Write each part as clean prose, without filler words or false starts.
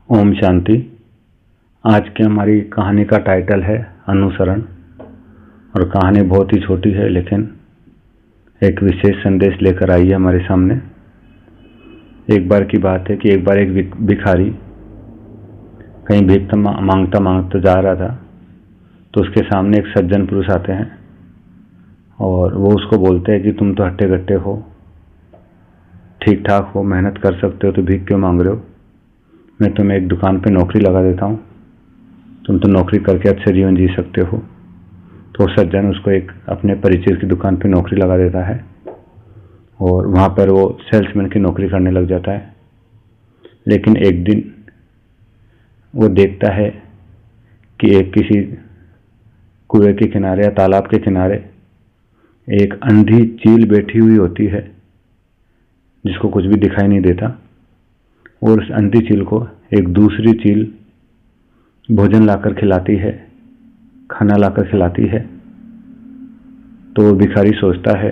ओम शांति। आज की हमारी कहानी का टाइटल है अनुसरण। और कहानी बहुत ही छोटी है लेकिन एक विशेष संदेश लेकर आई है हमारे सामने। एक बार की बात है कि एक बार एक भिखारी कहीं भीख मांगता मांगता जा रहा था, तो उसके सामने एक सज्जन पुरुष आते हैं और वो उसको बोलते हैं कि तुम तो हट्टे कट्टे हो, ठीक ठाक हो, मेहनत कर सकते हो, तो भीख क्यों मांग रहे हो? मैं तुम्हें एक दुकान पे नौकरी लगा देता हूँ, तुम तो नौकरी करके अच्छे जीवन जी सकते हो। तो सज्जन उसको एक अपने परिचित की दुकान पे नौकरी लगा देता है और वहाँ पर वो सेल्समैन की नौकरी करने लग जाता है। लेकिन एक दिन वो देखता है कि एक किसी कुएं के किनारे या तालाब के किनारे एक अंधी चील बैठी हुई होती है जिसको कुछ भी दिखाई नहीं देता, और उस अंधी चील को एक दूसरी चील भोजन लाकर खिलाती है, खाना लाकर खिलाती है। तो भिखारी सोचता है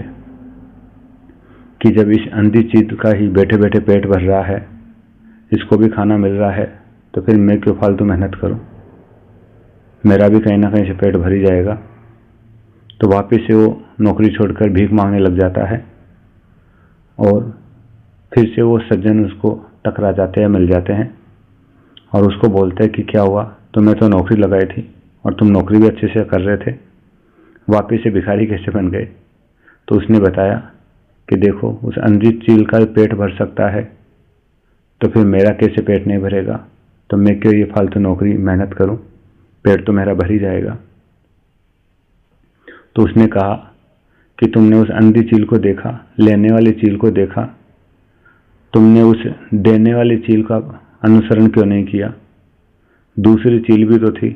कि जब इस अंधी चील का ही बैठे बैठे पेट भर रहा है, इसको भी खाना मिल रहा है, तो फिर मैं क्यों फालतू मेहनत करूं, मेरा भी कहीं ना कहीं से पेट भर ही जाएगा। तो वापस से वो नौकरी छोड़कर भीख मांगने लग जाता है और फिर से वो सज्जन उसको टकरा जाते हैं, मिल जाते हैं और उसको बोलते हैं कि क्या हुआ, तुम्हें तो नौकरी लगाई थी और तुम नौकरी भी अच्छे से कर रहे थे, वापिस से भिखारी कैसे बन गए? तो उसने बताया कि देखो, उस अंधी चील का पेट भर सकता है तो फिर मेरा कैसे पेट नहीं भरेगा, तो मैं क्यों ये फालतू नौकरी मेहनत करूं, पेट तो मेरा भर ही जाएगा। तो उसने कहा कि तुमने उस अंधी चील को देखा, लेने वाली चील को देखा, तुमने उस देने वाली चील का अनुसरण क्यों नहीं किया? दूसरी चील भी तो थी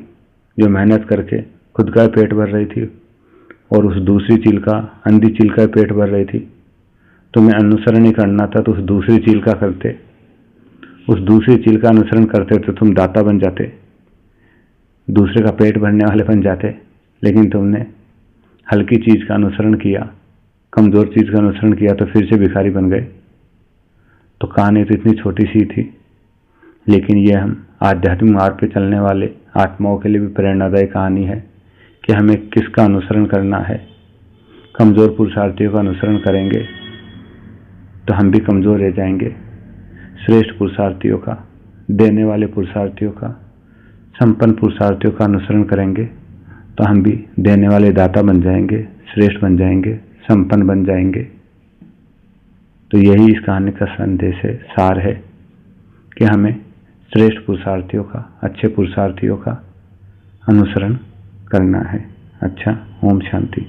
जो मेहनत करके खुद का पेट भर रही थी और उस दूसरी चील का, अंधी चील का पेट भर रही थी। तुम्हें अनुसरण ही करना था तो उस दूसरी चील का करते, उस दूसरी चील का अनुसरण करते तो तुम दाता बन जाते, दूसरे का पेट भरने वाले बन जाते। लेकिन तुमने हल्की चीज का अनुसरण किया, कमजोर चीज का अनुसरण किया, तो फिर से भिखारी बन गए। तो कहानी तो इतनी छोटी सी थी, लेकिन यह हम आध्यात्मिक मार्ग पे चलने वाले आत्माओं के लिए भी प्रेरणादायी कहानी है कि हमें किसका अनुसरण करना है। कमजोर पुरुषार्थियों का अनुसरण करेंगे तो हम भी कमजोर रह जाएंगे। श्रेष्ठ पुरुषार्थियों का, देने वाले पुरुषार्थियों का, संपन्न पुरुषार्थियों का अनुसरण करेंगे तो हम भी देने वाले दाता बन जाएंगे, श्रेष्ठ बन जाएंगे, संपन्न बन जाएंगे। तो यही इस कहानी का संदेश है, सार है कि हमें श्रेष्ठ पुरुषार्थियों का, अच्छे पुरुषार्थियों का अनुसरण करना है। अच्छा, ओम शांति।